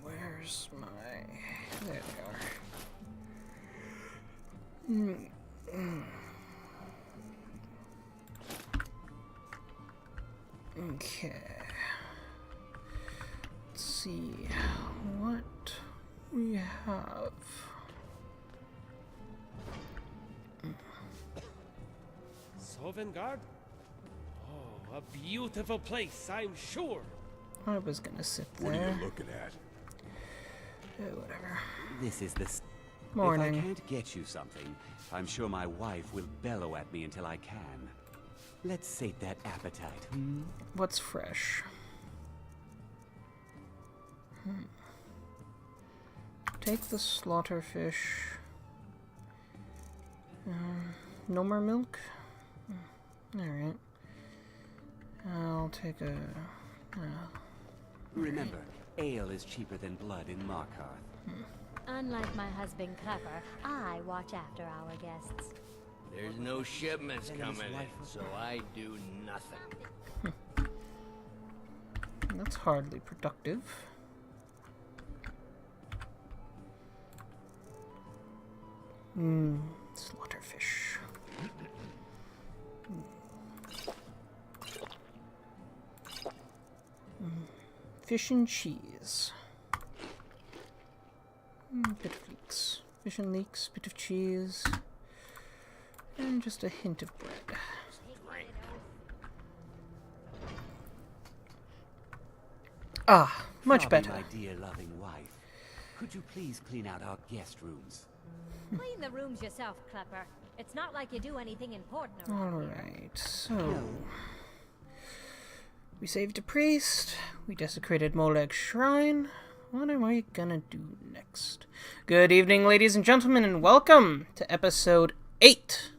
Where's my... There they are. Okay. Let's see what we have. Sovngarde? Oh, a beautiful place, I'm sure. I was gonna sit there. What are you looking at? Whatever. This is the... Morning. If I can't get you something, I'm sure my wife will bellow at me until I can. Let's sate that appetite, hmm? What's fresh? Take the slaughterfish. No more milk? Alright. I'll take a... Remember, ale is cheaper than blood in Markarth. Unlike my husband Clever, I watch after our guests. There's no shipments coming in, so I do nothing. That's hardly productive. Slaughterfish. Fish and cheese. Bit of leeks. Fish and leeks, bit of cheese. And just a hint of bread. Ah, much better. My dear loving wife, could you please clean out our guest rooms? Clean the rooms yourself, Clever. It's not like you do anything important around here. Alright, so... We saved a priest. We desecrated Moleg's shrine. What am I gonna do next? Good evening, ladies and gentlemen, and welcome to episode 8.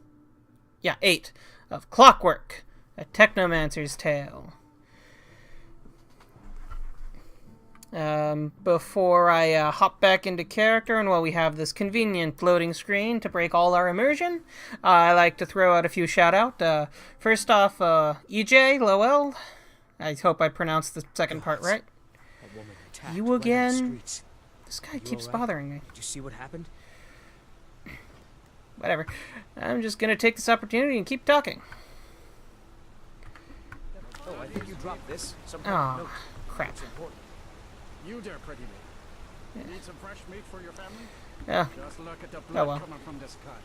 Yeah, 8 of Clockwork, a Technomancer's Tale. Before I hop back into character, and while we have this convenient loading screen to break all our immersion, I like to throw out a few shout-out. First off, EJ, Lowell. I hope I pronounced the second part right. You again? This guy keeps bothering me. Did you see what happened? Whatever. I'm just gonna take this opportunity and keep talking. Oh, I think you dropped this. Oh, crap. You there, pretty lady. Need some fresh meat for your family? Yeah. Just look at the blood coming from this cut.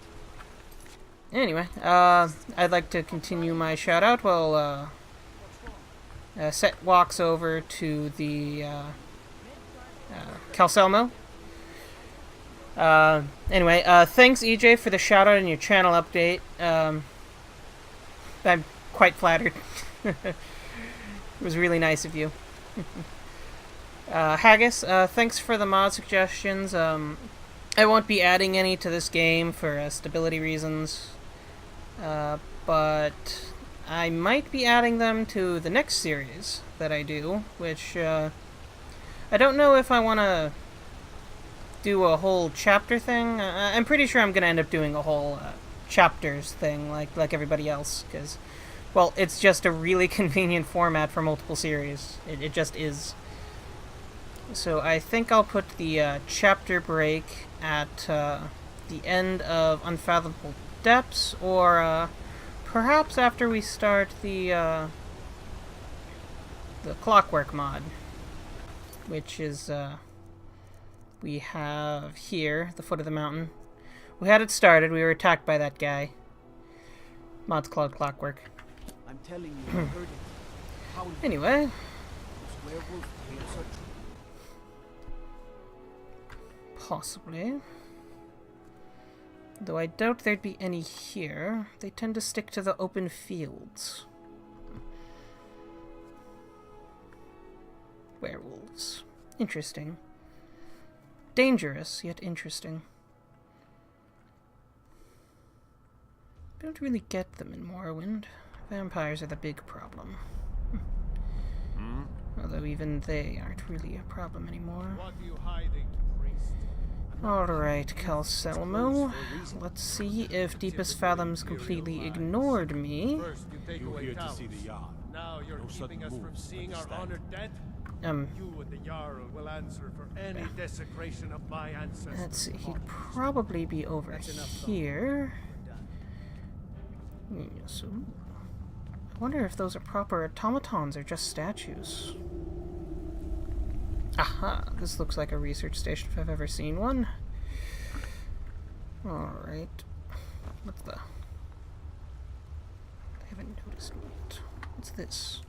Anyway, I'd like to continue my shout out while Set walks over to the Calcelmo. Anyway, thanks EJ for the shout out in your channel update. I'm quite flattered. It was really nice of you. Haggis, thanks for the mod suggestions. I won't be adding any to this game for stability reasons, but I might be adding them to the next series that I do, which I don't know if I want to do a whole chapter thing. I'm pretty sure I'm going to end up doing a whole chapters thing like everybody else, because, well, it's just a really convenient format for multiple series. It just is. So I think I'll put the chapter break at the end of Unfathomable Depths, or perhaps after we start the Clockwork mod, which is we have here, the foot of the mountain. We had it started. We were attacked by that guy. Mod's called Clockwork. I'm telling you, I heard it. How Anyway. werewolf tales are true. Possibly. Though I doubt there'd be any here. They tend to stick to the open fields. Werewolves. Interesting. Dangerous, yet interesting. I don't really get them in Morrowind. Vampires are the big problem. Although even they aren't really a problem anymore. What are you hiding, priest? Alright, Calcelmo. Let's see if Deepest Fathoms completely ignored me. First, you take You're away here to towns. see the Jarl. Now you're No keeping sudden us from moves, seeing our understand? honored dead? You and the Jarl will answer for any desecration of my ancestors. Let's see, he'd probably be over here. Yeah, so, I wonder if those are proper automatons or just statues. Aha! This looks like a research station if I've ever seen one. Alright. What's the... I haven't noticed what. What's this?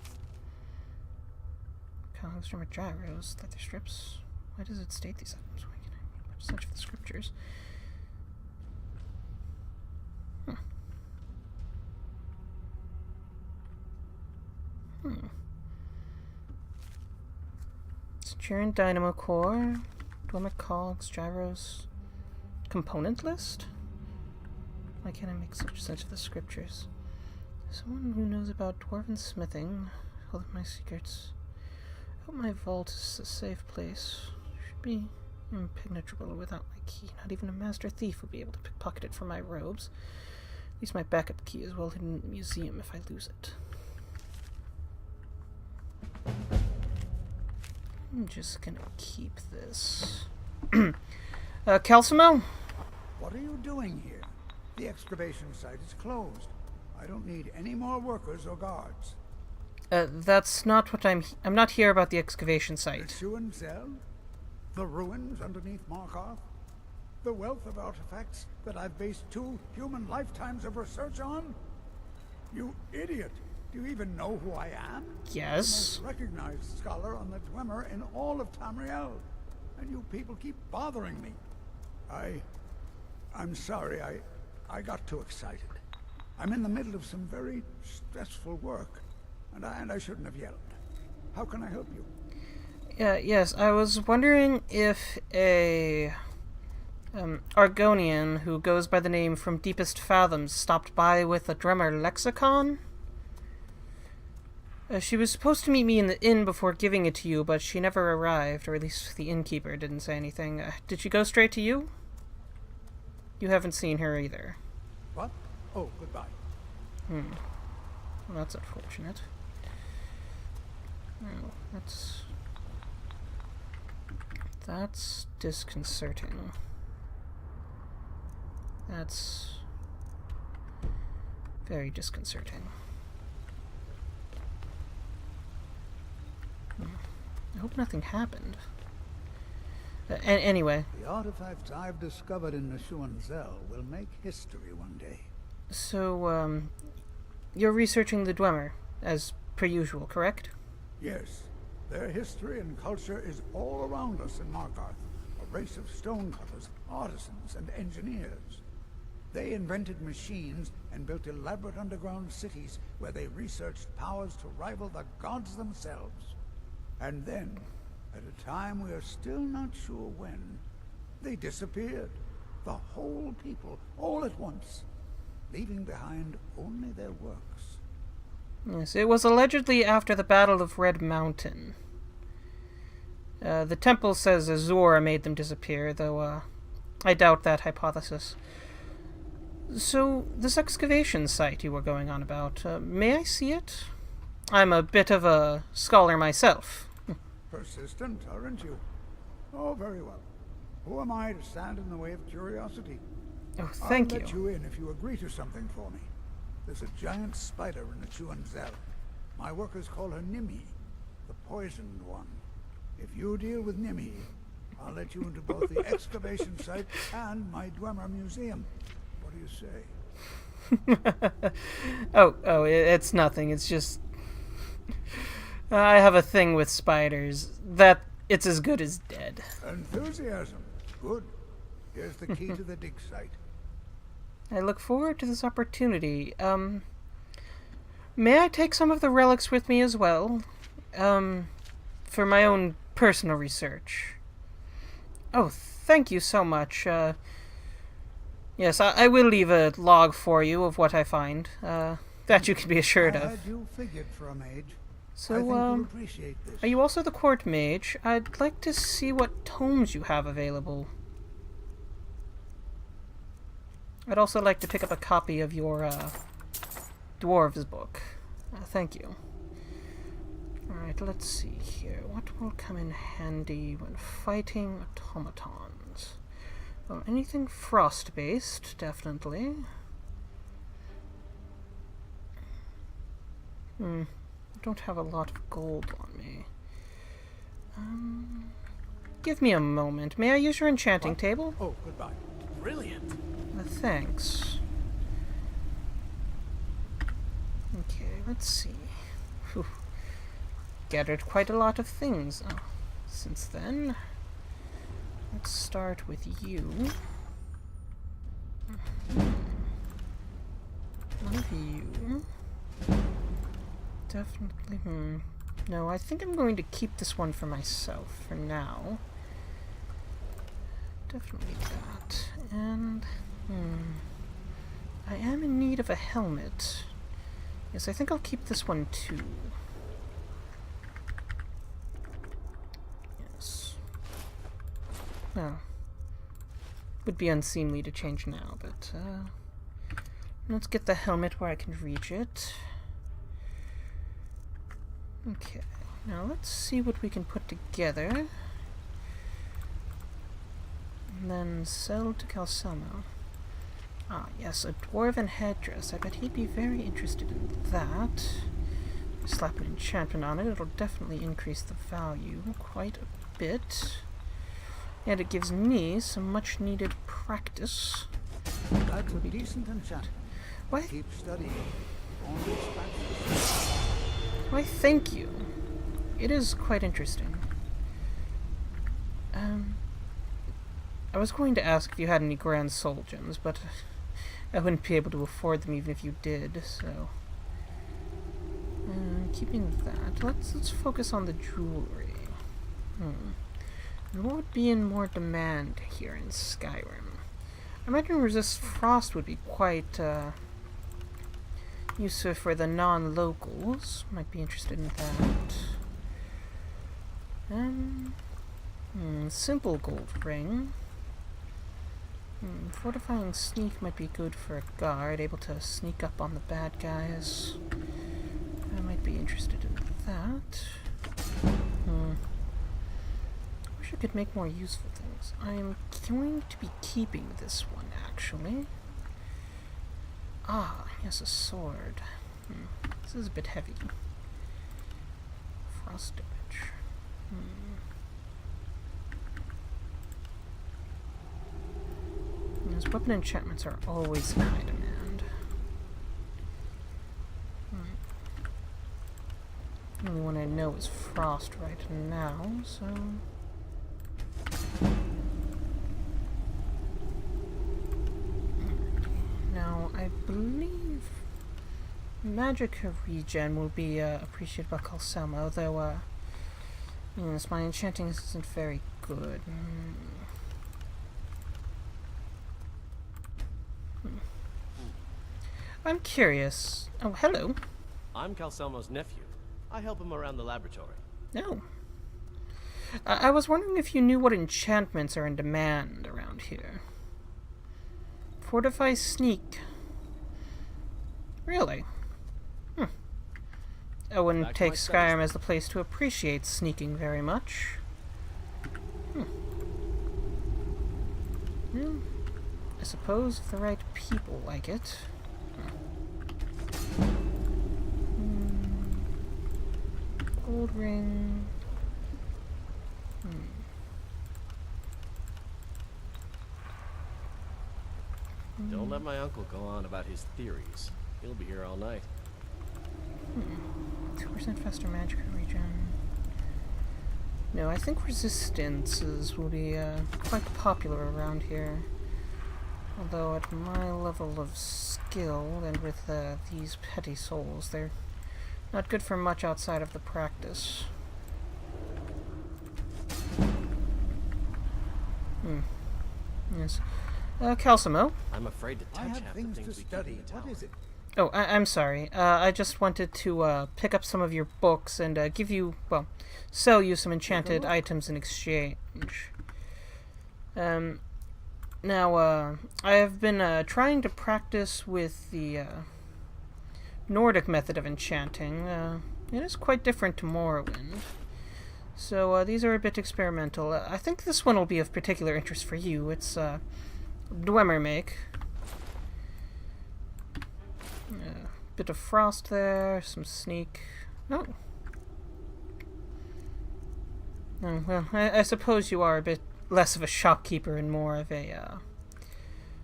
Calcelmo gyros, leather strips. Why does it state these items? Why can I search for the scriptures? Nchuand dynamo core, dormant cogs, gyros, component list? Why can't I make such sense of the scriptures? Someone who knows about dwarven smithing, all of my secrets. I hope my vault is a safe place. Should be impenetrable without my key. Not even a master thief would be able to pickpocket it from my robes. At least my backup key is well hidden in the museum if I lose it. I'm just gonna keep this. Calcelmo? What are you doing here? The excavation site is closed. I don't need any more workers or guards. That's not what I'm not here about the excavation site. Nchuand-Zel? The ruins underneath Markarth? The wealth of artifacts that I've based 2 human lifetimes of research on? You idiot! Do you even know who I am? Yes. The most recognized scholar on the Dwemer in all of Tamriel. And you people keep bothering me. I'm sorry, I got too excited. I'm in the middle of some very stressful work, and I shouldn't have yelled. How can I help you? Yes, I was wondering if a Argonian who goes by the name From Deepest Fathoms stopped by with a Dwemer lexicon. She was supposed to meet me in the inn before giving it to you, but she never arrived, or at least the innkeeper didn't say anything. Did she go straight to you? You haven't seen her either. What? Oh, goodbye. Well, that's unfortunate. Oh, that's disconcerting. That's very disconcerting. I hope nothing happened. Anyway. The artifacts I've discovered in Nchuand-Zel will make history one day. So, you're researching the Dwemer, as per usual, correct? Yes. Their history and culture is all around us in Markarth. A race of stonecutters, artisans, and engineers. They invented machines and built elaborate underground cities where they researched powers to rival the gods themselves. And then, at a time we are still not sure when, they disappeared. The whole people, all at once, leaving behind only their works. Yes, it was allegedly after the Battle of Red Mountain. The temple says Azor made them disappear, though I doubt that hypothesis. So, this excavation site you were going on about, may I see it? I'm a bit of a scholar myself. Persistent, aren't you? Oh, very well. Who am I to stand in the way of curiosity? Oh, thank I'll you. let you in if you agree to something for me. There's a giant spider in Nchuand-Zel. My workers call her Nimi, the poisoned one. If you deal with Nimi, I'll let you into both the excavation site and my Dwemer museum. What do you say? Oh, it's nothing. It's just... I have a thing with spiders. That it's as good as dead. Enthusiasm. Good. Here's the key to the dig site. I look forward to this opportunity. May I take some of the relics with me as well? For my own personal research. Oh, thank you so much. Yes, I will leave a log for you of what I find. That you can be assured I of. had you figured for a mage. So, I think you'll appreciate this. are you also the court mage? I'd like to see what tomes you have available. I'd also like to pick up a copy of your Dwarves book. Thank you. Alright, let's see here. What will come in handy when fighting automatons? Well, anything frost-based, definitely. I don't have a lot of gold on me. Give me a moment. May I use your enchanting table? Oh, goodbye. Brilliant. Thanks. Okay, let's see. Whew. Gathered quite a lot of things since then. Let's start with you. One of you. Definitely, No, I think I'm going to keep this one for myself for now. Definitely that. And, I am in need of a helmet. Yes, I think I'll keep this one too. Yes. Well, would be unseemly to change now, but, let's get the helmet where I can reach it. Okay, now let's see what we can put together. And then sell to Calcelmo. Ah, yes, a dwarven headdress. I bet he'd be very interested in that. Slap an enchantment on it, it'll definitely increase the value quite a bit. And it gives me some much needed practice. That's a decent enchantment. Why? Keep studying. Only scratch. Why, thank you. It is quite interesting. I was going to ask if you had any grand soul gems, but I wouldn't be able to afford them even if you did, so... keeping that, let's focus on the jewelry. And what would be in more demand here in Skyrim? I imagine resist frost would be quite, useful for the non-locals. Might be interested in that. Simple gold ring. Fortifying sneak might be good for a guard, able to sneak up on the bad guys. I might be interested in that. Wish I could make more useful things. I'm going to be keeping this one, actually. Ah, yes, a sword. This is a bit heavy. Frost damage. Those weapon enchantments are always in high demand. The only one I know is Frost right now, so... Now, I believe magic regen will be appreciated by Calcelmo, though, yes, my enchanting isn't very good. I'm curious. Oh, hello. I'm Calcelmo's nephew. I help him around the laboratory. No. I was wondering if you knew what enchantments are in demand around here. Fortify sneak. Really? I wouldn't take Skyrim as the place to appreciate sneaking very much. Well, I suppose if the right people like it. Gold ring. Don't let my uncle go on about his theories. He'll be here all night. 2% faster magic regen. No, I think resistances will be quite popular around here. Although at my level of skill and with these petty souls, they're not good for much outside of the practice. Yes. Calcelmo? I'm afraid to touch I have half the things things to we keep study. in the What tower. is it? Oh, I'm sorry. I just wanted to pick up some of your books and give you, well, sell you some enchanted items in exchange. Now, I have been trying to practice with the Nordic method of enchanting. It is quite different to Morrowind. So, these are a bit experimental. I think this one will be of particular interest for you. It's, Dwemer make. Bit of frost there, some sneak. Oh. Oh, well, I suppose you are a bit less of a shopkeeper and more of a,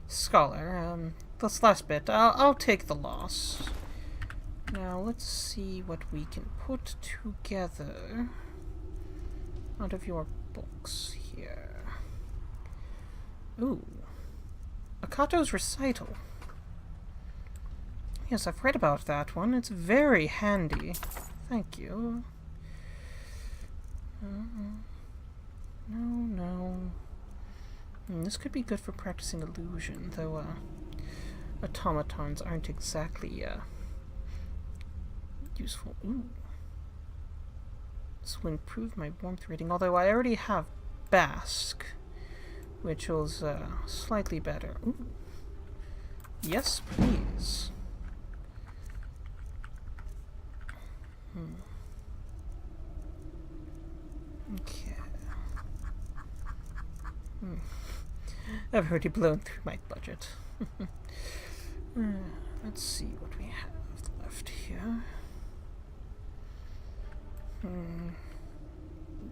scholar. This last bit, I'll take the loss. Now, let's see what we can put together out of your books here. Ooh. Akato's Recital. Yes, I've read about that one. It's very handy. Thank you. No. This could be good for practicing illusion, though, automatons aren't exactly, useful. Ooh. This will improve my warmth rating, although I already have Basque, which was, slightly better. Ooh. Yes, please. Okay. I've already blown through my budget. Let's see what we have left here.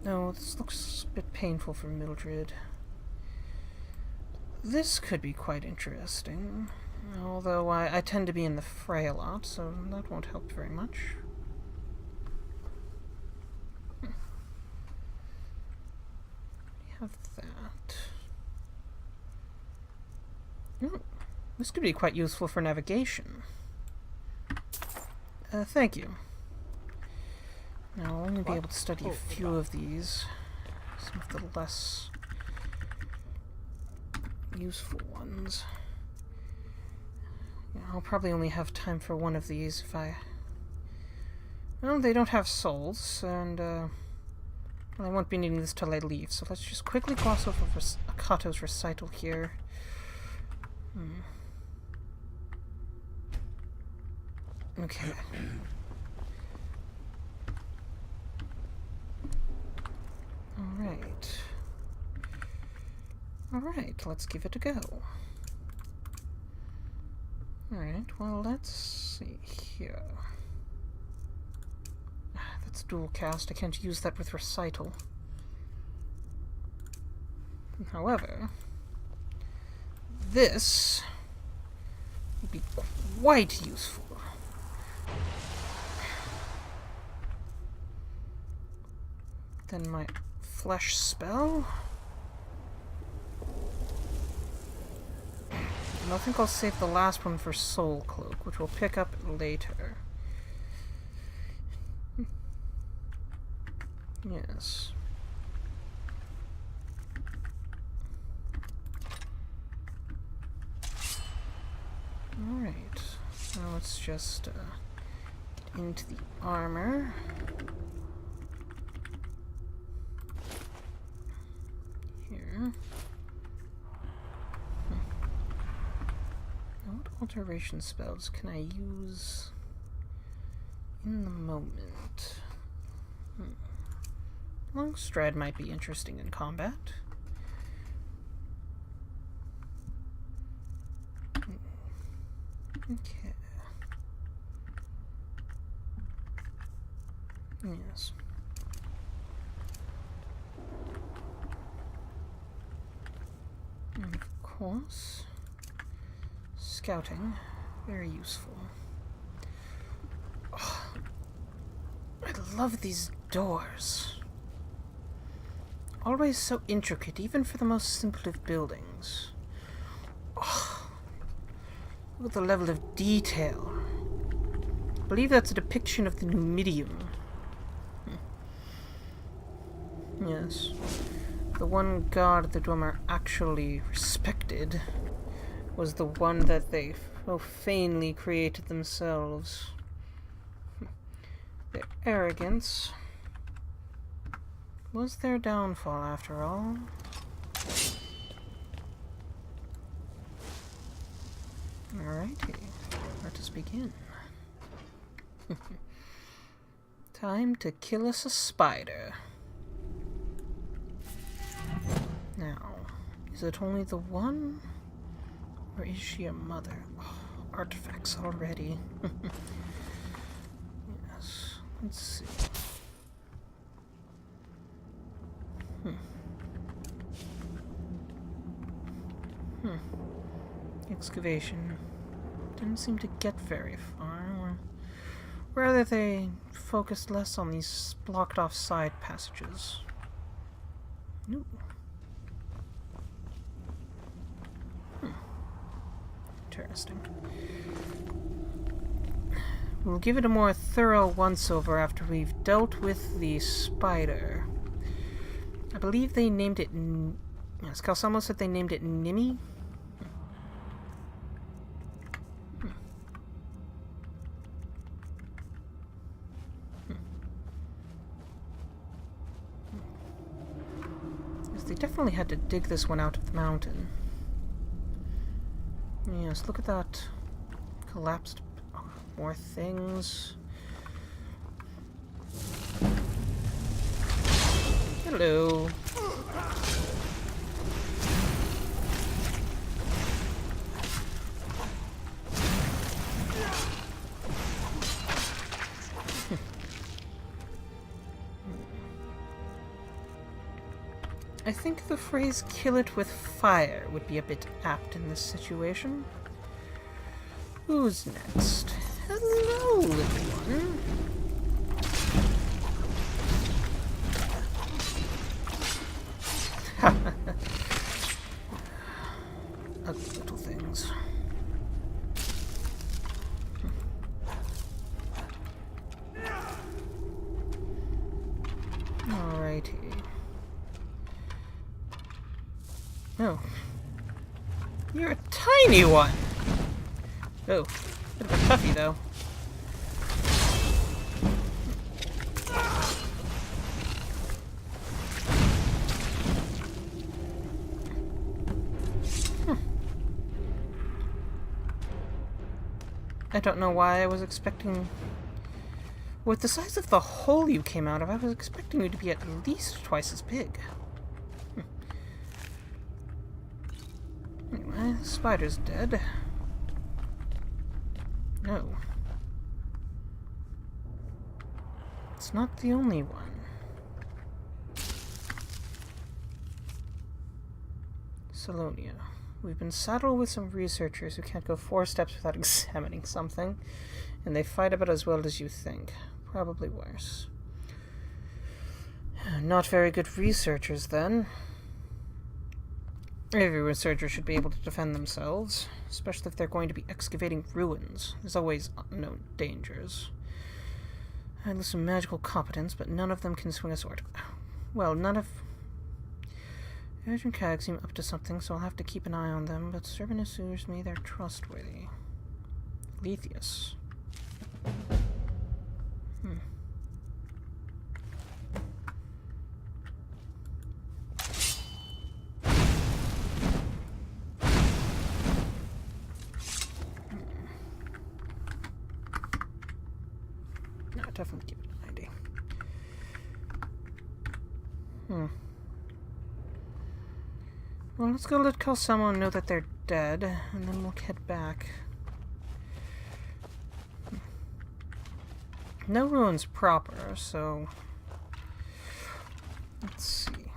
No, this looks a bit painful for Mildred. This could be quite interesting. Although I tend to be in the fray a lot, so that won't help very much. Have that. This could be quite useful for navigation. Thank you. Now I'll only be able to study a few of these. Some of the less useful ones. Yeah, I'll probably only have time for one of these if I... Well, they don't have souls, and well, I won't be needing this till I leave, so let's just quickly gloss over Akato's Recital here. Okay. Alright, let's give it a go. Alright, well, let's see here. That's dual cast, I can't use that with Recital. However, this would be quite useful. Then my flesh spell. And I think I'll save the last one for Soul Cloak, which we'll pick up later. Yes. Alright. Now let's just get into the armor. Here. Now what alteration spells can I use in the moment? Longstride might be interesting in combat. Okay. Yes. And of course, scouting, very useful. Oh, I love these doors. Always so intricate, even for the most simple of buildings. Oh, look at the level of detail. I believe that's a depiction of the Numidium. Yes. The one god the Dwemer actually respected was the one that they profanely created themselves. Their arrogance was their downfall, after all. Alrighty, let us begin. Time to kill us a spider. Now, is it only the one? Or is she a mother? Oh, artifacts already. Yes, let's see. Excavation. Didn't seem to get very far. Or rather, they focused less on these blocked off side passages. Ooh. Interesting. We'll give it a more thorough once-over after we've dealt with the spider. I believe they named it... Yes, Calcelmo said they named it Nimi? Yes, they definitely had to dig this one out of the mountain. Yes, look at that. Collapsed. Oh, more things. Hello. I think the phrase "kill it with fire" would be a bit apt in this situation. Who's next? Hello, little one. Ugly little things. Alrighty. Oh. You're a tiny one! Oh, bit of a toughie, though. I don't know why I was expecting... With the size of the hole you came out of, I was expecting you to be at least twice as big. Anyway, the spider's dead. No. It's not the only one. Salonia. We've been saddled with some researchers who can't go 4 steps without examining something, and they fight about as well as you think. Probably worse. Not very good researchers, then. Every researcher should be able to defend themselves, especially if they're going to be excavating ruins. There's always unknown dangers. I list some magical competence, but none of them can swing a sword. Well, none of... Urge and Cag seem up to something, so I'll have to keep an eye on them, but Servant assures me they're trustworthy. Lethius. No, definitely keep it handy. Well, let's go let Calcelmo know that they're dead, and then we'll head back. No ruins proper, so... Let's see.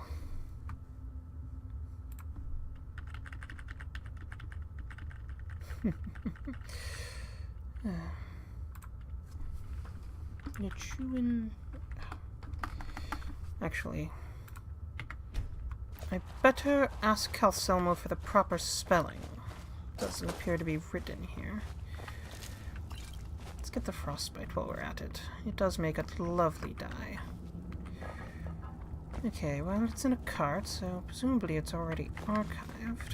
Nchuand... Actually... I better ask Calcelmo for the proper spelling. Doesn't appear to be written here. Let's get the frostbite while we're at it. It does make a lovely dye. Okay, well, it's in a cart, so presumably it's already archived.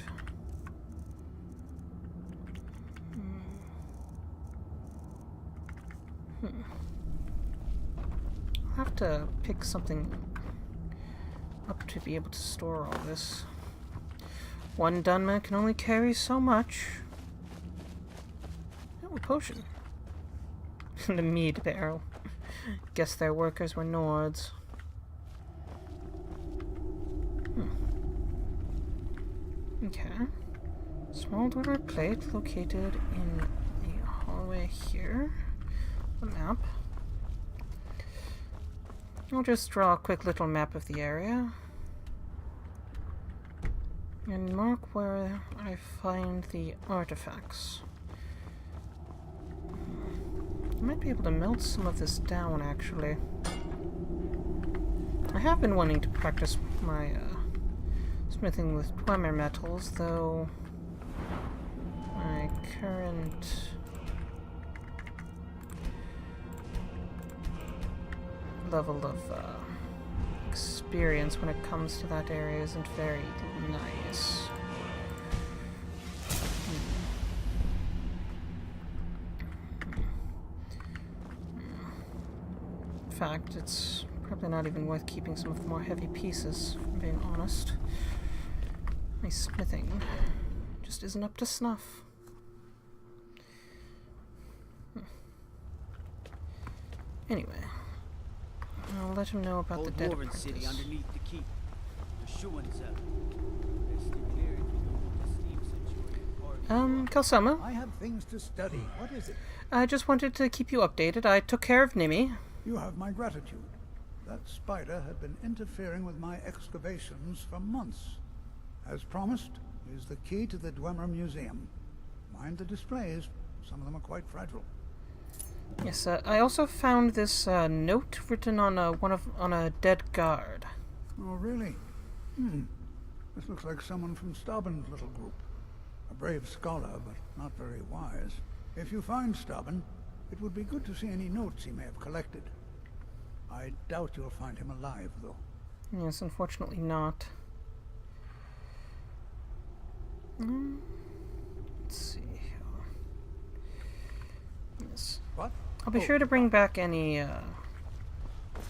I'll have to pick something up to be able to store all this. One Dunman can only carry so much. Ooh, potion. The mead barrel. Guess their workers were Nords. Okay. Small dweller plate located in the hallway here. The map. I'll just draw a quick little map of the area. And mark where I find the artifacts. I might be able to melt some of this down, actually. I have been wanting to practice my smithing with Dwemer metals, though my current level of experience when it comes to that area isn't very nice. In fact, it's probably not even worth keeping some of the more heavy pieces, if I'm being honest. My smithing just isn't up to snuff. Anyway, I'll let him know about the dead apprentice. City underneath the keep. Nchuand-Zel. Calcelmo? I have things to study. What is it? I just wanted to keep you updated. I took care of Nimmy. You have my gratitude. That spider had been interfering with my excavations for months. As promised, is the key to the Dwemer Museum. Mind the displays. Some of them are quite fragile. Yes, I also found this note written on a dead guard. Oh, really? This looks like someone from Stauben's little group. A brave scholar, but not very wise. If you find Stauben, it would be good to see any notes he may have collected. I doubt you'll find him alive, though. Yes, unfortunately not. Let's see. Yes. What? I'll be sure to bring back any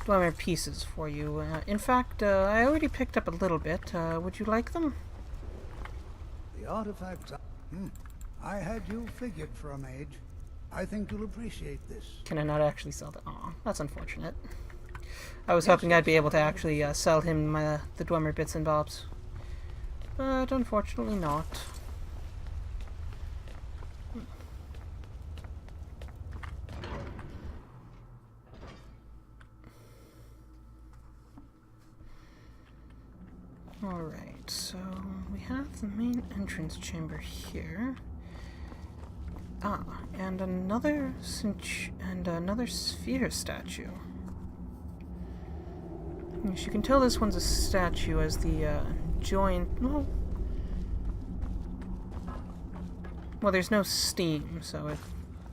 Dwemer pieces for you. In fact, I already picked up a little bit. Would you like them? The artifacts... I had you figured for a mage. I think you'll appreciate this. Can I not actually sell them? Aw, that's unfortunate. I was hoping I'd be able to actually sell him the Dwemer bits and bobs. But unfortunately not. Alright, so we have the main entrance chamber here. Ah, and another sphere statue. Yes, you can tell this one's a statue as the joint. Well, there's no steam, so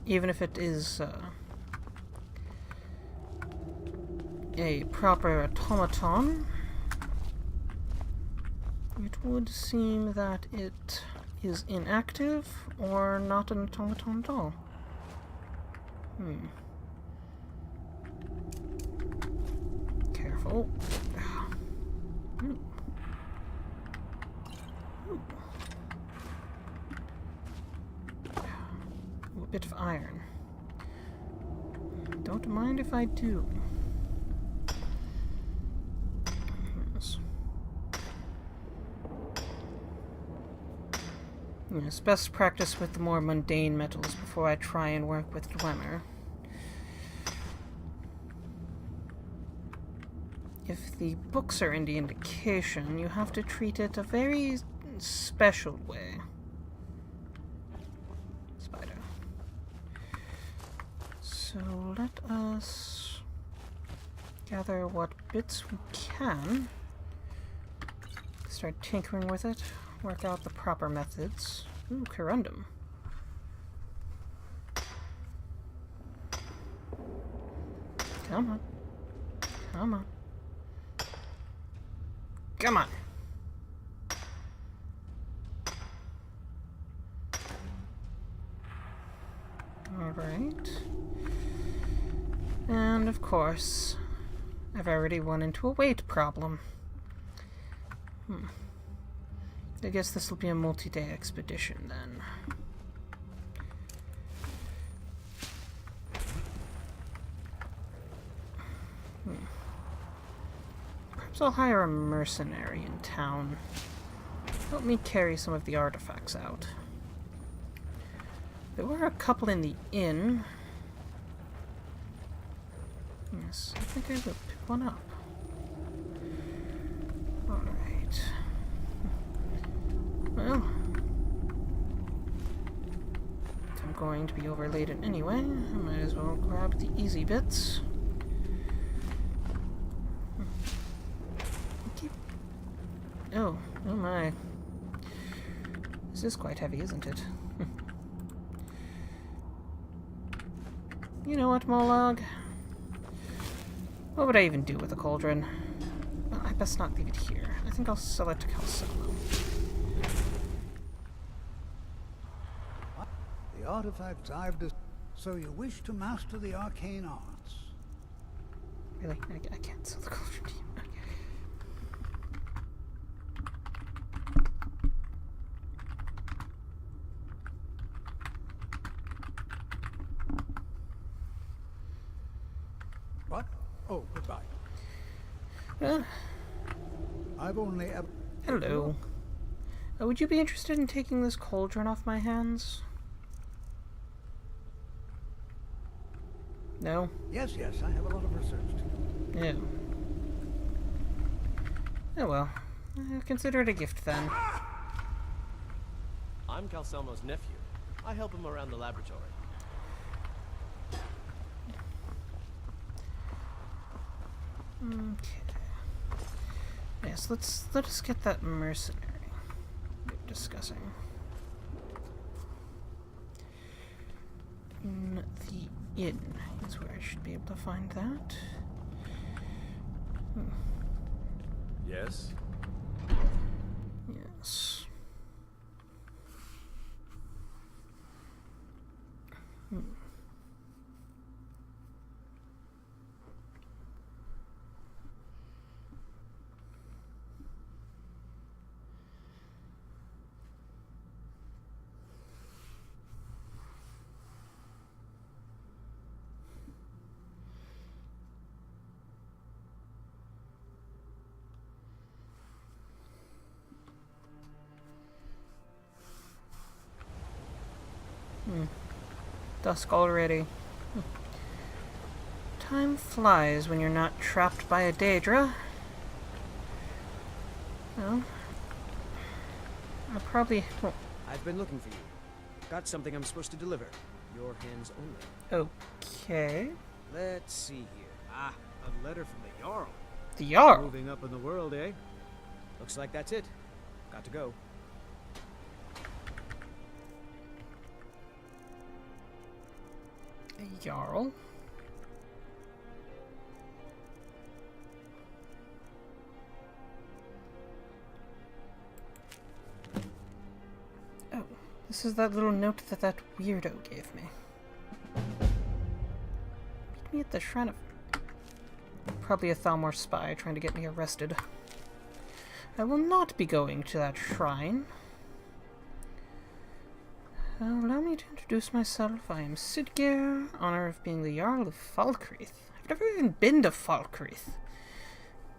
even if it is a proper automaton, it would seem that it is inactive or not an automaton at all. Careful. Ooh. A bit of iron. Don't mind if I do. Yes. Yes, best practice with the more mundane metals before I try and work with Dwemer. If the books are any indication, you have to treat it a very special way. Spider. So let us gather what bits we can. Start tinkering with it. Work out the proper methods. Ooh, corundum. Come on. Come on. Come on. Alright. And of course, I've already run into a weight problem. I guess this will be a multi-day expedition then. Perhaps I'll hire a mercenary in town. Help me carry some of the artifacts out. There were a couple in the inn. Yes, I think I will pick one up. Alright. Well, I'm going to be overladen anyway. I might as well grab the easy bits. Oh my. This is quite heavy, isn't it? You know what, Molag? What would I even do with a cauldron? Well, I best not leave it here. I think I'll sell it to Calcelmo. The artifacts I've so you wish to master the arcane arts? Really? I can't sell the cauldron to you. What? Oh, goodbye. I've only ever... Hello. Would you be interested in taking this cauldron off my hands? No? Yes, I have a lot of research to do. Yeah. Oh well. Consider it a gift then. I'm Calcelmo's nephew. I help him around the laboratory. Okay. Yes, let us get that mercenary we were discussing. In the inn is where I should be able to find that. Yes? Yes. Dusk already. Time flies when you're not trapped by a Daedra. Well, I'll probably... Well, I've been looking for you. Got something I'm supposed to deliver. Your hands only. okay. Let's see here. Ah, a letter from the Jarl. The Jarl? Moving up in the world, eh? Looks like that's it. Got to go. A Jarl? Oh, this is that little note that weirdo gave me. Meet me at the shrine of... Probably a Thalmor spy trying to get me arrested. I will not be going to that shrine. Allow me to introduce myself. I am Sidgeir, honor of being the Jarl of Falkreath. I've never even been to Falkreath.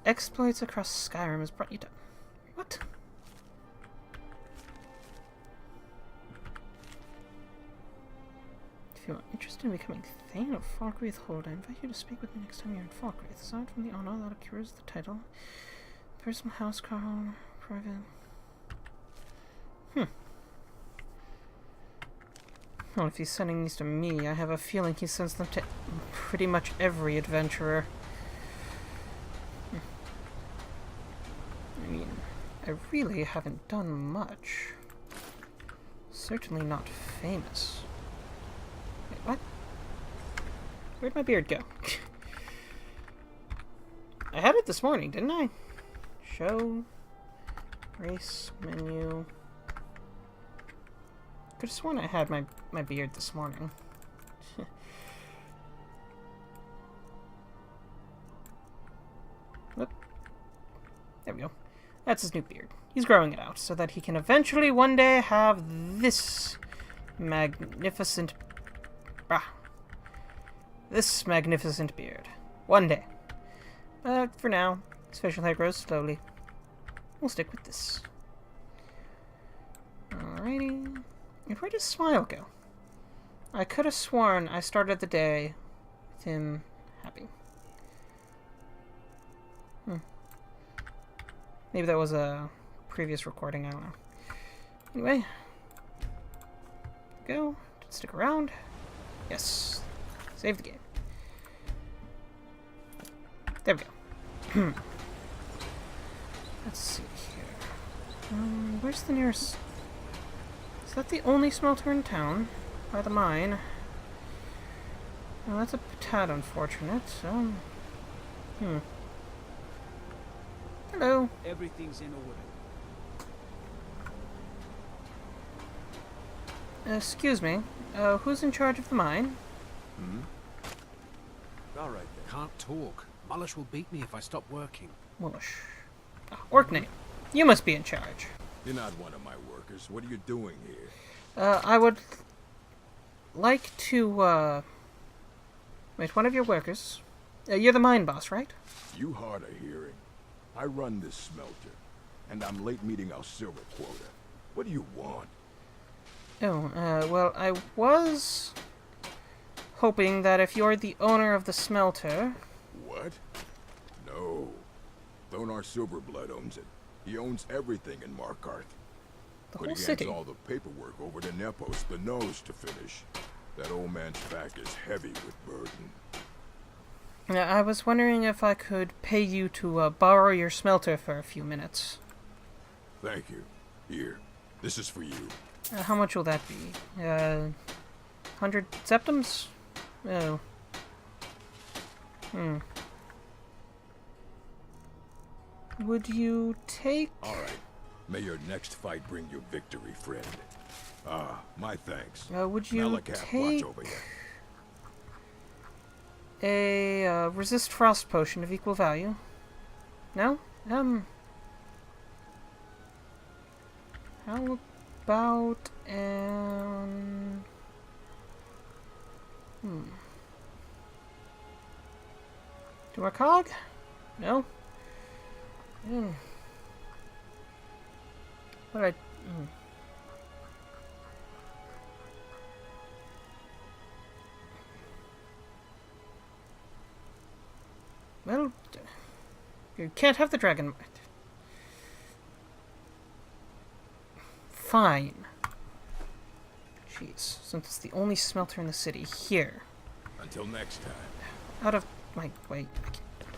Exploits across Skyrim has brought you down. What? If you are interested in becoming Thane of Falkreath Hold, I invite you to speak with me next time you're in Falkreath. Aside from the honor that accrues the title, personal housecarl, private... Well, if he's sending these to me, I have a feeling he sends them to pretty much every adventurer. I mean, I really haven't done much. Certainly not famous. Wait, what? Where'd my beard go? I had it this morning, didn't I? Show. Race. Menu. Could have sworn I had my beard this morning. Whoop. There we go. That's his new beard. He's growing it out so that he can eventually one day have this magnificent... this magnificent beard. One day. But for now, Its facial hair grows slowly. We'll stick with this. Alrighty. And where does Smile go? I could have sworn I started the day with him happy. Maybe that was a previous recording, I don't know. Anyway. Go. Stick around. Yes. Save the game. There we go. Let's see here. Where's the nearest... Is that the only smelter in town? By the mine? Well, that's a tad unfortunate. Hello. Everything's in order. Excuse me. Who's in charge of the mine? All right, then. Can't talk. Mullish will beat me if I stop working. Woolish. Work name. You must be in charge. You're not one of my workers. What are you doing here? I would like to, wait, one of your workers. You're the mine boss, right? You hard of hearing. I run this smelter, and I'm late meeting our silver quota. What do you want? Oh, well, I was hoping that if you're the owner of the smelter... What? No. Thonar Silverblood owns it. He owns everything in Markarth. The But whole he city. hands all the paperwork over to Nepos, the nose, to finish. That old man's back is heavy with burden. I was wondering if I could pay you to borrow your smelter for a few minutes. Thank you. Here, this is for you. How much will that be? 100 septums? Oh. Would you take... All right. May your next fight bring you victory, friend. My thanks. Would you Malakath, watch take over you. a resist frost potion of equal value? No? How about an... Do a cog? No? What did I... Well, you can't have the dragon. Fine. Jeez, since it's the only smelter in the city. Here. Until next time. Out of my way.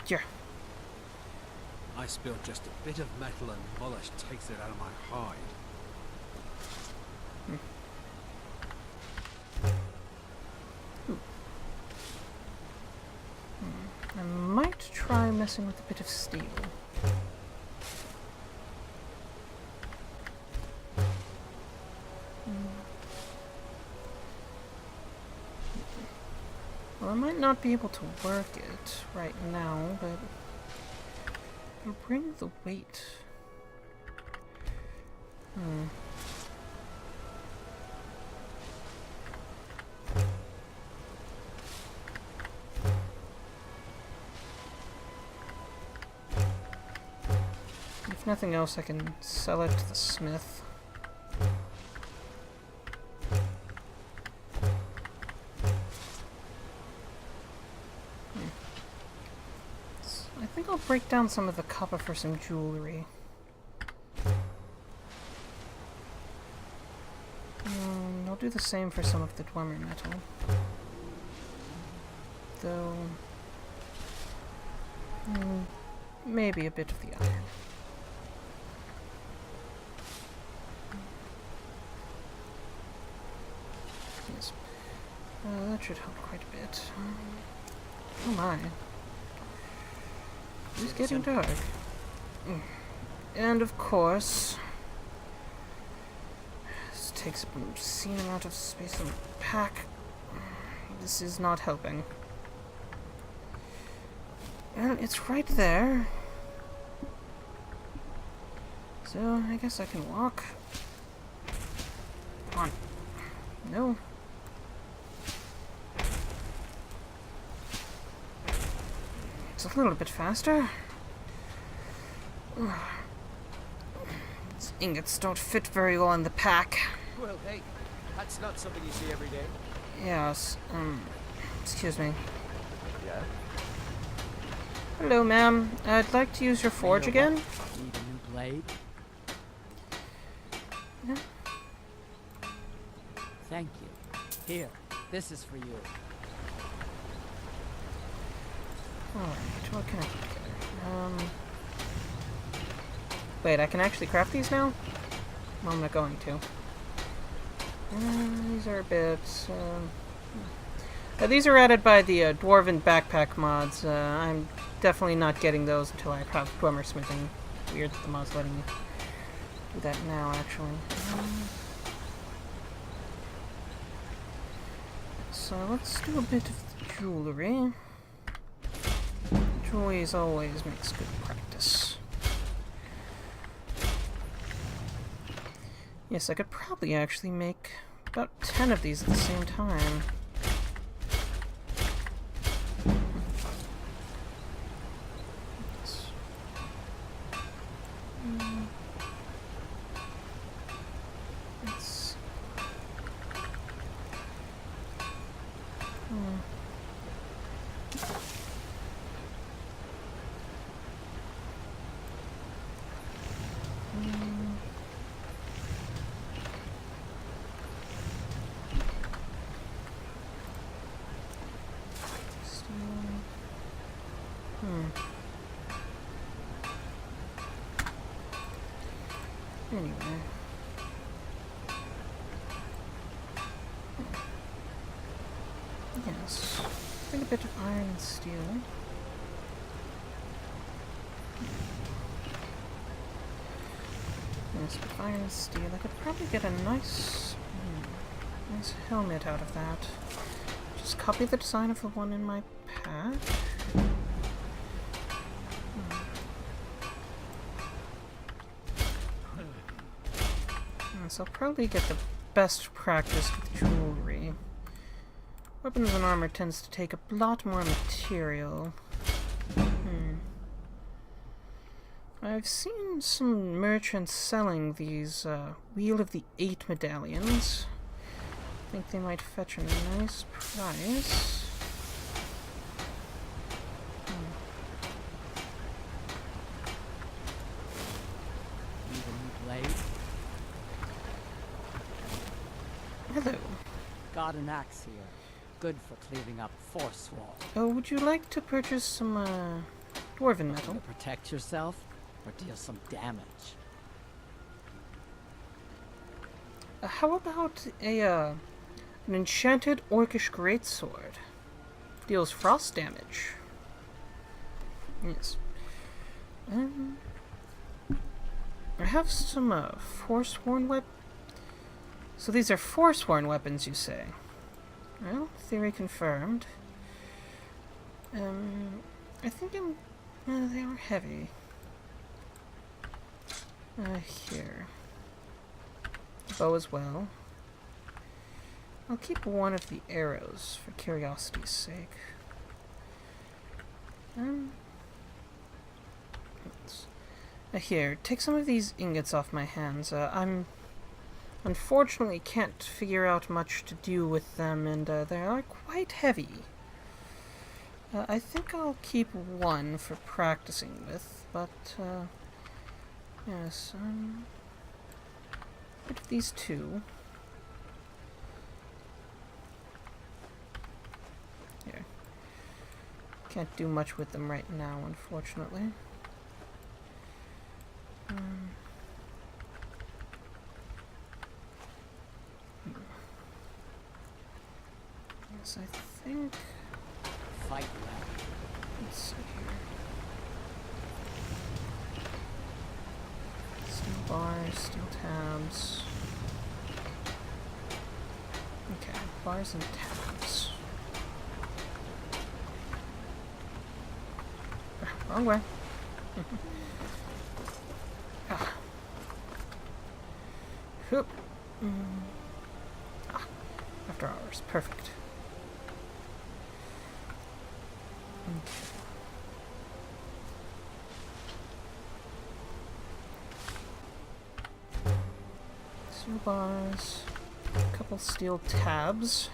Yeah. I spilled just a bit of metal and Mullish takes it out of my hide. I might try messing with a bit of steel. Well, I might not be able to work it right now, but I'll bring the weight. If nothing else, I can sell it to the smith. I think I'll break down some of the copper for some jewelry. I'll do the same for some of the Dwemer metal. Though... maybe a bit of the iron. Yes. That should help quite a bit. Oh my. It's getting dark. And of course... this takes an obscene amount of space in the pack. This is not helping. Well, it's right there. So, I guess I can walk. Come on. No. It's a little bit faster. These ingots don't fit very well in the pack. Well, hey, that's not something you see every day. Yes, excuse me. Yeah? Hello, ma'am. I'd like to use your forge again. Need a new blade? Yeah. Thank you. Here, this is for you. Alright, what can I put together? Wait, I can actually craft these now? Well, I'm not going to. These are bits. These are added by the Dwarven Backpack mods. I'm definitely not getting those until I craft Dwemer Smithing. Weird that the mod's letting me do that now, actually. So let's do a bit of jewelry. Jewelry always makes good practice. Yes, I could probably actually make about 10 of these at the same time. Anyway. Yes. I think a bit of iron and steel. Yes, with iron and steel, I could probably get a nice helmet out of that. Just copy the design of the one in my pack. So I'll probably get the best practice with jewelry. Weapons and armor tends to take a lot more material. I've seen some merchants selling these Wheel of the Eight medallions. I think they might fetch a nice price. Need a new blade? Hello. Got an axe here. Good for cleaving up force wall. Oh, would you like to purchase some dwarven metal? To protect yourself or deal some damage? How about an enchanted orcish greatsword? Deals frost damage. Yes. I have some forsworn weapons. So these are forsworn weapons, you say? Well, theory confirmed. I think they are heavy. Here. Bow as well. I'll keep one of the arrows for curiosity's sake. Here, take some of these ingots off my hands. Unfortunately can't figure out much to do with them, and they are quite heavy. I think I'll keep one for practicing with, but yes, bit of these two. Here. Can't do much with them right now, unfortunately. Yes, I think. Fight well. Let's see here. Steel bars, steel tabs. Okay, bars and tabs. Wrong way. Hoop. After hours. Perfect. Okay. Steel bars. A couple steel tabs.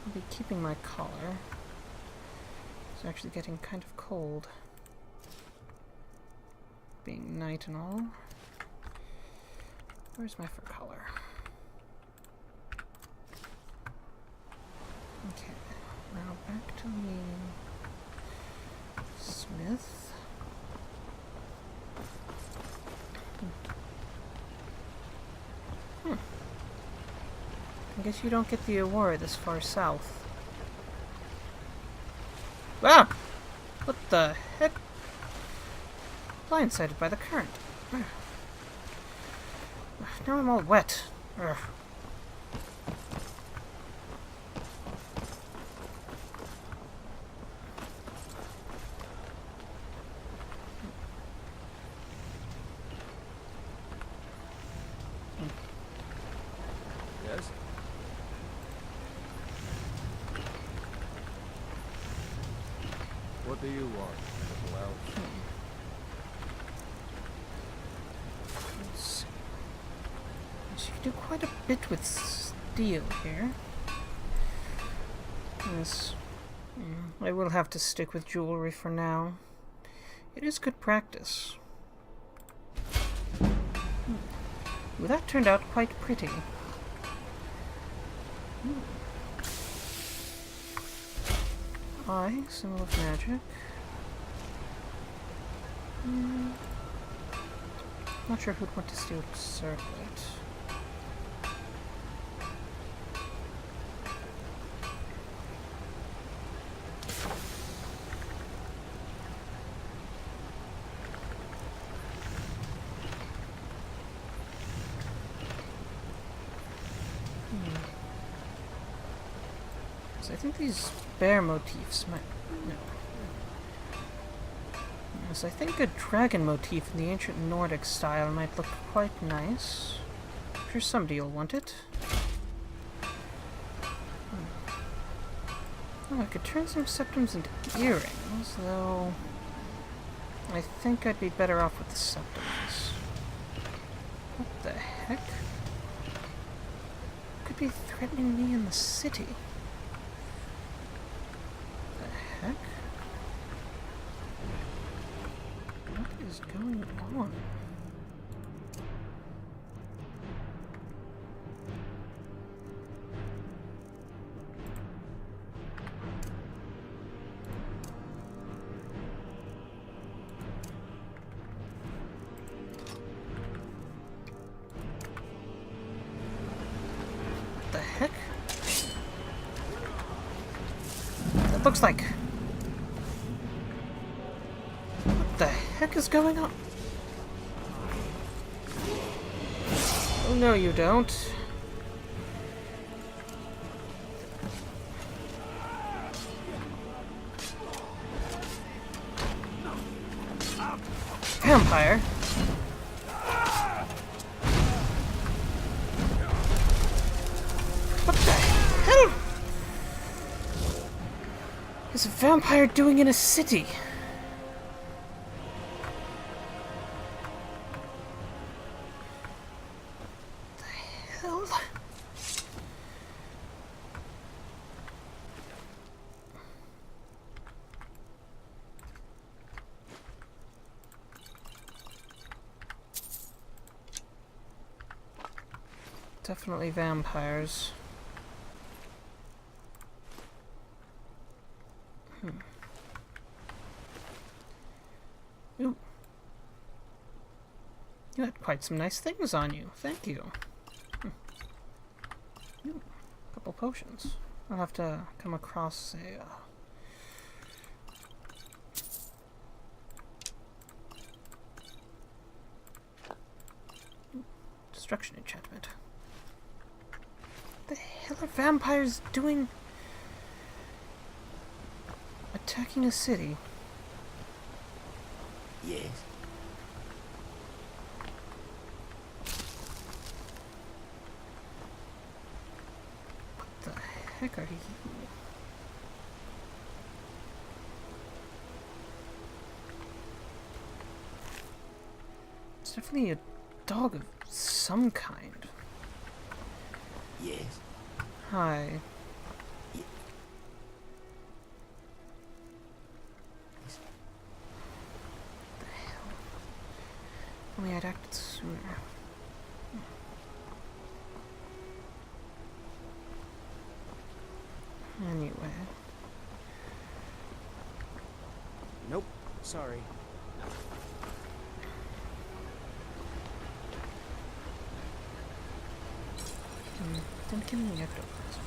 I'll be keeping my collar. It's actually getting kind of cold. Being night and all. Where's my fur collar? Okay, now back to the smith. I guess you don't get the award this far south. Ah! What the heck? Blindsided by the current. Now I'm all wet. Ugh. Yes? What do you want, little elf? So you do quite a bit with steel here. Yes. I will have to stick with jewelry for now. It is good practice. Ooh, that turned out quite pretty. Eye, symbol of magic. Not sure who'd want to steal circlet. So I think these bear motifs might... No. Yes, I think a dragon motif in the ancient Nordic style might look quite nice. I'm sure somebody will want it. Oh, I could turn some septums into earrings, though... I think I'd be better off with the septums. What the heck? Could be threatening me in the city. Heck? What is going on? What the heck? That looks like... What the heck is going on? Oh no, you don't. Vampire? What the hell is a vampire doing in a city? Definitely vampires. Ooh. You had quite some nice things on you. Thank you. Ooh, a couple potions. I'll have to come across a... Destruction enchantment. What the hell are vampires doing? Attacking a city. Yes. What the heck are you? It's definitely a dog of some kind. Yes. Hi. The hell? Only I'd acted sooner. Anyway. Nope. Sorry. Don't give me ectoplasm.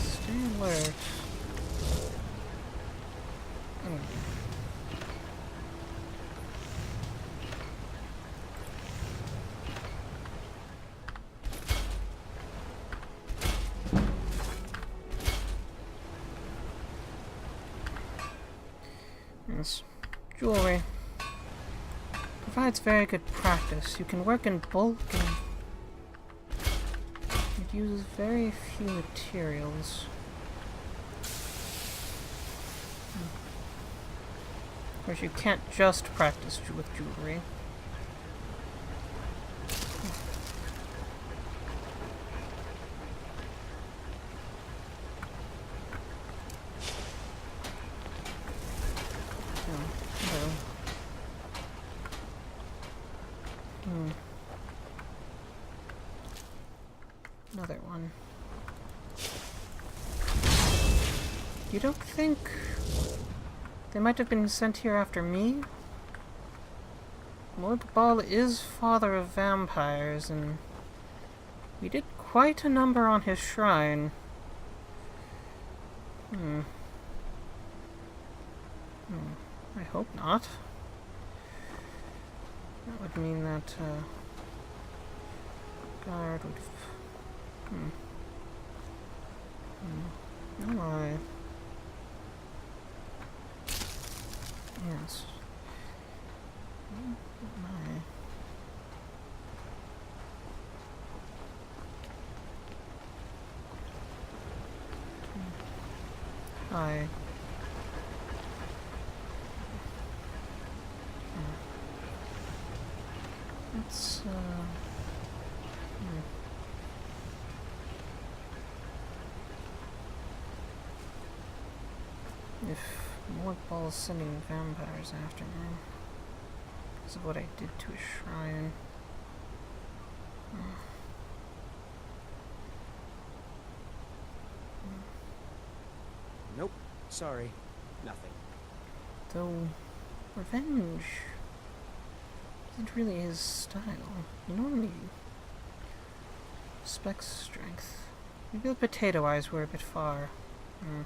Stay alert. Yes. Jewelry. Provides very good practice. You can work in bulk and it uses very few materials. Of course, you can't just practice with jewelry. Another one. You don't think they might have been sent here after me? Lord Ball is father of vampires, and we did quite a number on his shrine. I hope not. That would mean that, guard would... Oh my. Yes. Oh my. Hi. Let's, if Lord Ball is sending vampires after me because of what I did to his shrine. Nope. Sorry. Nothing. Though, revenge isn't really his style. He normally respects strength. Maybe the potato eyes were a bit far. Yeah.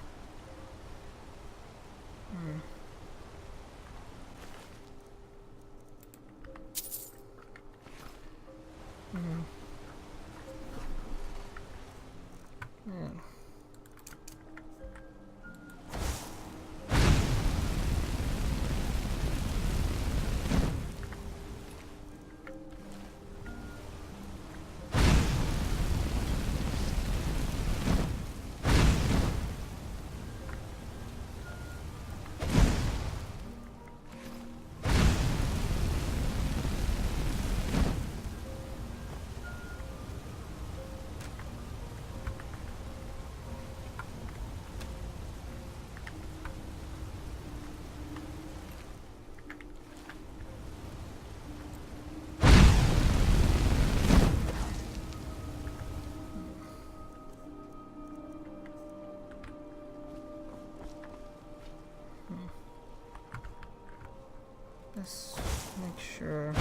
Let's make sure.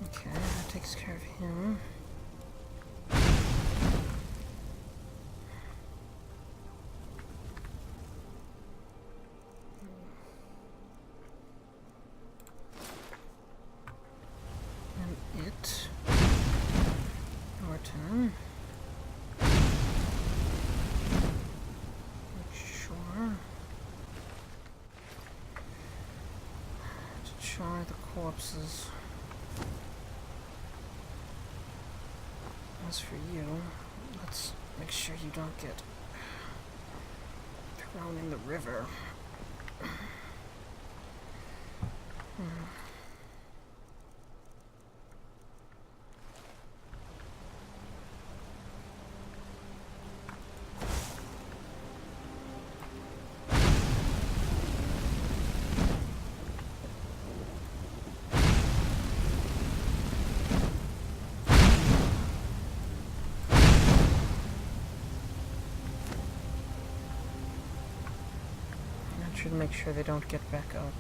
Okay, that takes care of him. And it. Norton. are the corpses? As for you, let's make sure you don't get thrown in the river. Should make sure they don't get back up.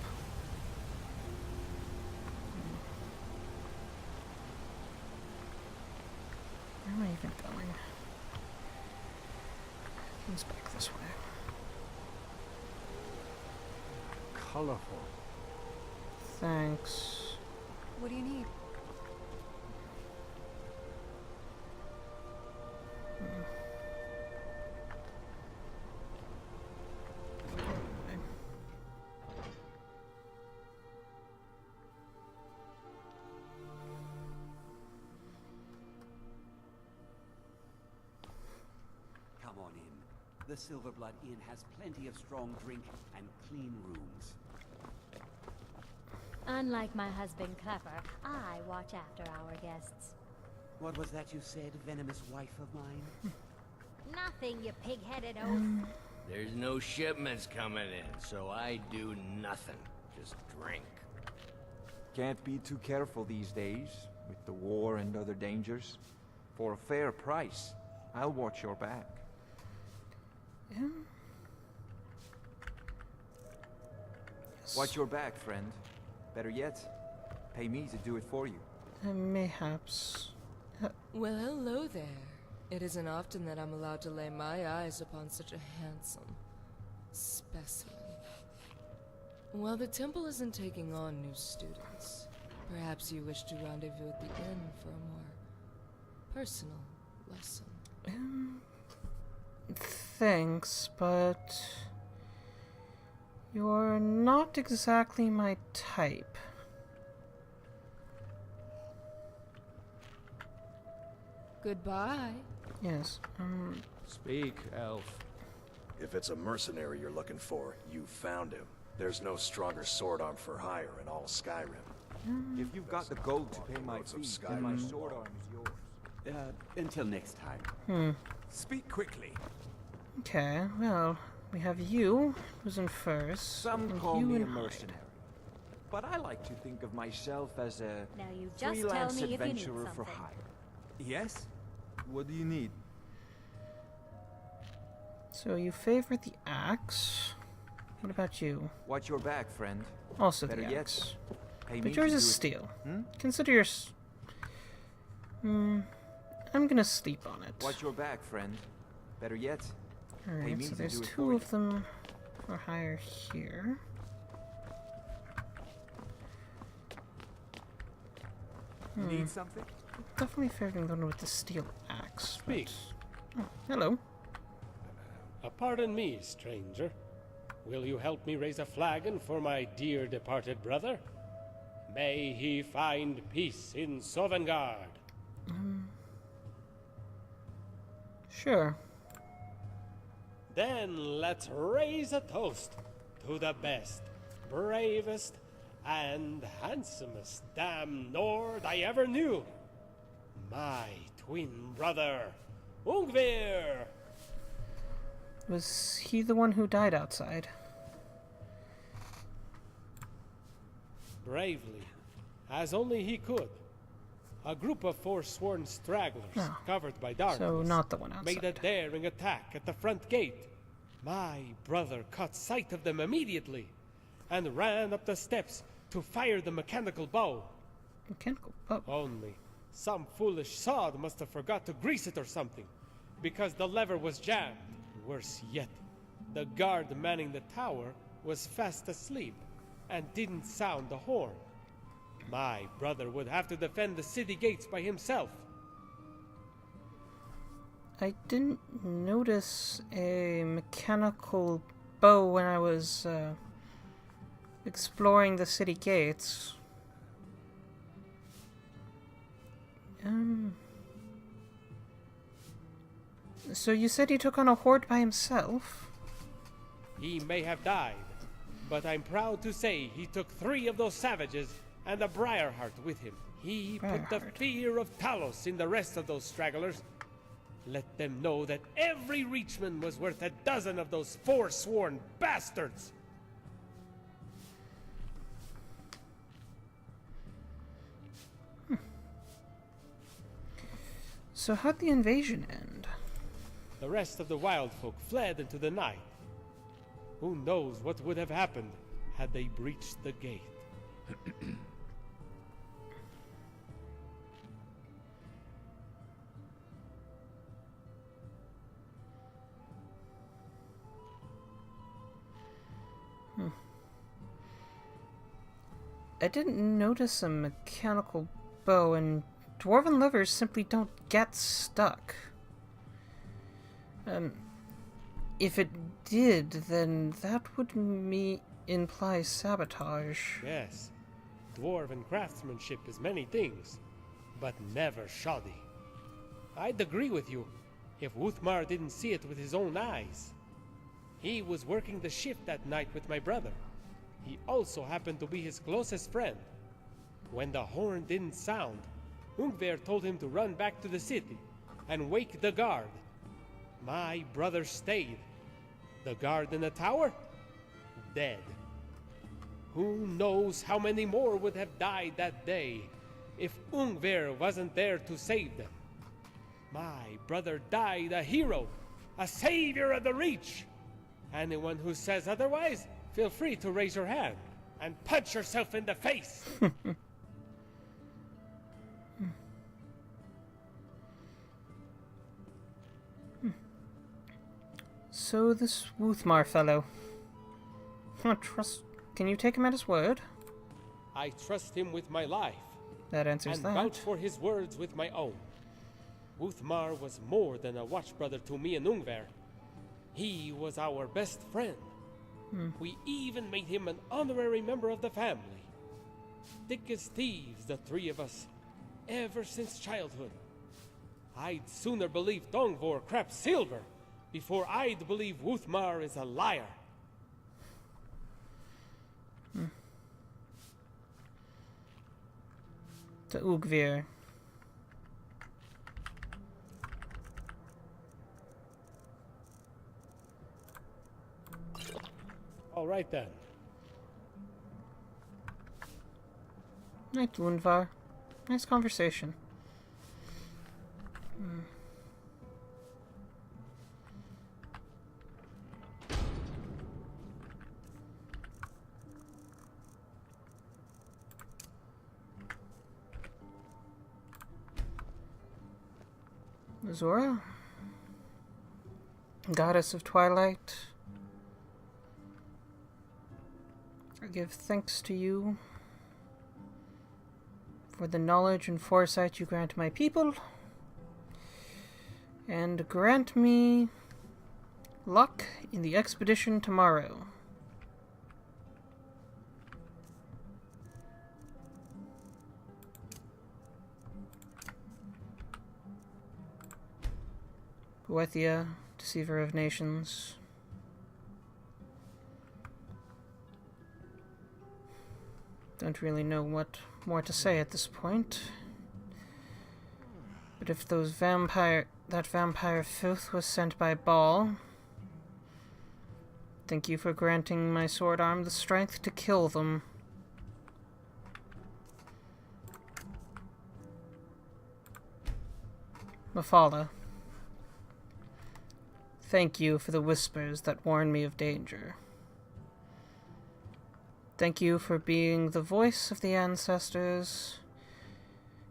Where am I even going? It's back this way. Colorful. Thanks. What do you need? Come on in. The Silverblood Inn has plenty of strong drink and clean rooms. Unlike my husband Clapper, I watch after our guests. What was that you said, venomous wife of mine? Nothing, you pig-headed oaf. There's no shipments coming in, so I do nothing. Just drink. Can't be too careful these days, with the war and other dangers. For a fair price, I'll watch your back. Yeah. Watch your back, friend. Better yet, pay me to do it for you. Mayhaps. Well, hello there. It isn't often that I'm allowed to lay my eyes upon such a handsome specimen. While the temple isn't taking on new students, perhaps you wish to rendezvous at the inn for a more personal lesson. Thanks, but you're not exactly my type. Goodbye. Yes, Speak, elf. If it's a mercenary you're looking for, you found him. There's no stronger sword arm for hire in all Skyrim. If you've got the gold to pay my fee, then my sword arm is yours. Until next time. Speak quickly. Okay, well, we have you, who's in first. Some and call you me in a mercenary, but I like to think of myself as a Now you just tell freelance me if you need adventurer for something. hire. Yes? What do you need? So you favor the axe. What about you? Watch your back, friend. Also Better the yet, axe. pay me But to yours do is it. steel. Hmm? Consider yours. I'm gonna sleep on it. Watch your back, friend. Better yet, pay Alright, me so to there's do it two for you. of them for hire here. Need something? Definitely favoring the one with the steel axe. but- Speak. Oh, hello. Pardon me, stranger. Will you help me raise a flagon for my dear departed brother? May he find peace in Sovngarde. Sure. Then let's raise a toast to the best, bravest, and handsomest damn Nord I ever knew. My twin brother, Ungvir! Was he the one who died outside? Bravely, as only he could. A group of forsworn stragglers, Oh. covered by darkness, So not the one made a outside. daring attack at the front gate. My brother caught sight of them immediately and ran up the steps to fire the mechanical bow. Mechanical bow. Only some foolish sod must have forgot to grease it or something, because the lever was jammed. Worse yet, the guard manning the tower was fast asleep and didn't sound the horn. My brother would have to defend the city gates by himself. I didn't notice a mechanical bow when I was exploring the city gates. So you said he took on a horde by himself? He may have died, but I'm proud to say he took 3 of those savages and a Briarheart with him. He put the fear of Talos in the rest of those stragglers. Let them know that every Reachman was worth a dozen of those forsworn bastards! So how'd the invasion end? The rest of the wild folk fled into the night. Who knows what would have happened had they breached the gate. I didn't notice a mechanical bow, and dwarven levers simply don't get stuck. If it did, then that would imply sabotage. Yes, dwarven craftsmanship is many things, but never shoddy. I'd agree with you if Wuthmar didn't see it with his own eyes. He was working the shift that night with my brother. He also happened to be his closest friend. When the horn didn't sound, Ungver told him to run back to the city and wake the guard. My brother stayed. The guard in the tower? Dead. Who knows how many more would have died that day if Ungver wasn't there to save them. My brother died a hero, a savior of the Reach. Anyone who says otherwise, feel free to raise your hand and punch yourself in the face. So this Wuthmar fellow, can you take him at his word? I trust him with my life. That answers and that. vouch for his words with my own. Wuthmar was more than a watch brother to me and Ungver. He was our best friend. We even made him an honorary member of the family. Thick as thieves, the 3 of us, ever since childhood. I'd sooner believe Dongvor craps silver before I'd believe Wuthmar is a liar. To Ugvir. All right then. Night, Lundvar. Nice conversation. Zora? Goddess of Twilight, I give thanks to you for the knowledge and foresight you grant my people, and grant me luck in the expedition tomorrow. Boethia, Deceiver of Nations. Don't really know what more to say at this point. But if that vampire filth was sent by Baal, thank you for granting my sword arm the strength to kill them. Mafala, thank you for the whispers that warn me of danger. Thank you for being the voice of the ancestors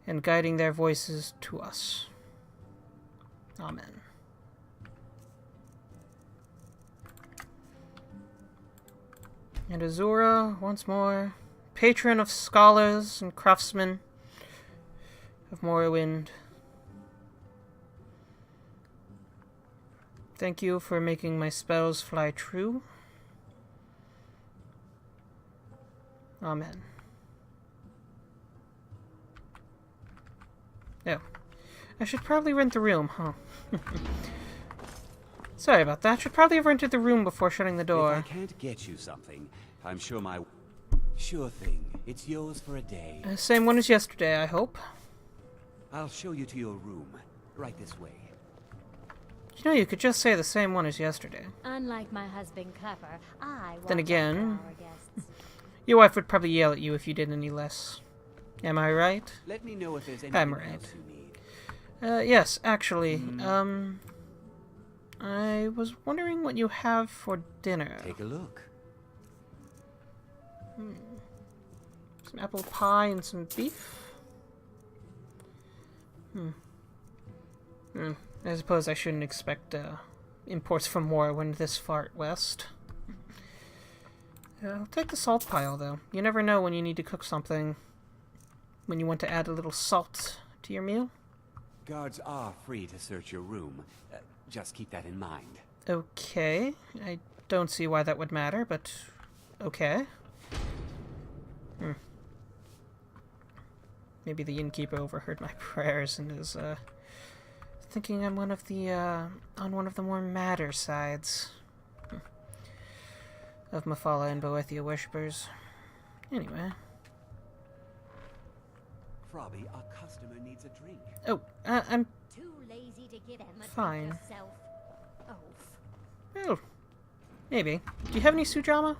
and guiding their voices to us. Amen. And Azura, once more, patron of scholars and craftsmen of Morrowind. Thank you for making my spells fly true. Amen. Oh. I should probably rent the room, huh? Sorry about that. Should probably have rented the room before shutting the door. If I can't get you something, I'm sure my... Sure thing. It's yours for a day. Same one as yesterday, I hope. I'll show you to your room. Right this way. You know, you could just say the same one as yesterday. Unlike my husband Clapper, I Then watch again, out for our guests. your wife would probably yell at you if you did any less. Am I right? Let me know if there's anything I'm right. else you need. Yes, actually, I was wondering what you have for dinner. Take a look. Some apple pie and some beef? I suppose I shouldn't expect imports from Morrowind this far west. I'll take the salt pile, though. You never know when you need to cook something. When you want to add a little salt to your meal. Guards are free to search your room. Just keep that in mind. Okay. I don't see why that would matter, but okay. Maybe the innkeeper overheard my prayers and is thinking I'm one of the on one of the more madder sides of Mephala and Boethia worshippers. Anyway. Frobby, our customer needs a drink. Oh, I'm Too lazy to get him a fine. drink yourself. Oh, maybe. Do you have any Sujama?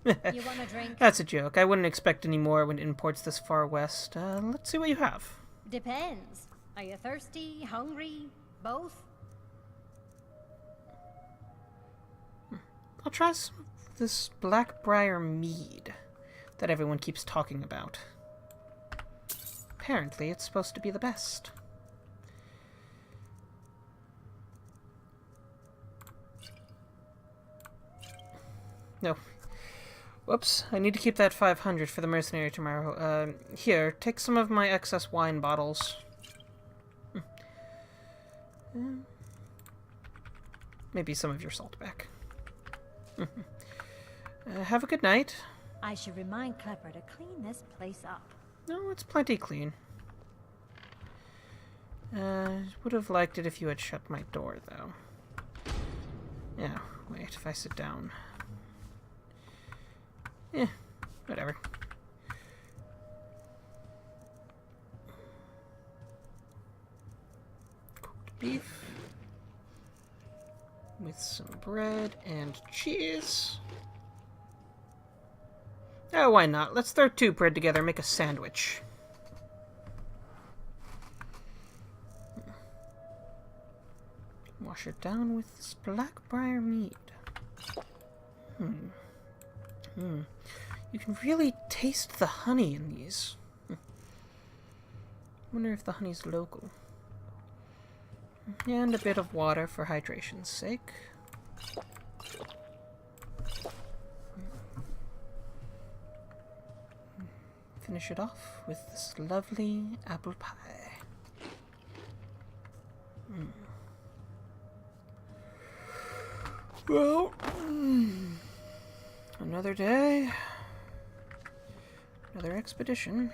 You want a drink? That's a joke. I wouldn't expect any more when imports this far west. Let's see what you have. Depends. Are you thirsty, hungry, both? I'll try some of this Blackbriar mead that everyone keeps talking about. Apparently, it's supposed to be the best. No. Whoops, I need to keep that 500 for the mercenary tomorrow. Here, take some of my excess wine bottles. Maybe some of your salt back. Have a good night. I should remind Clapper to clean this place up. No, it's plenty clean. Would have liked it if you had shut my door, though. Yeah, wait, if I sit down... whatever. Cooked beef. With some bread and cheese. Oh, why not? Let's throw two bread together and make a sandwich. Wash it down with this Blackbriar mead. You can really taste the honey in these. Wonder if the honey's local. And a bit of water for hydration's sake. Finish it off with this lovely apple pie. Well, another day, another expedition.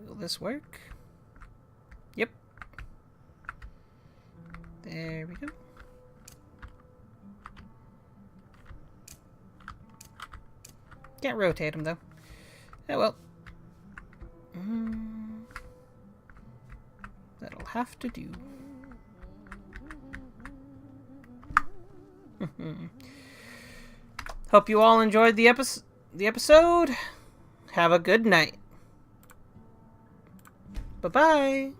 Will this work? Yep. There we go. Can't rotate them, though. Yeah, well. That'll have to do. Hope you all enjoyed the episode. Have a good night. Bye-bye.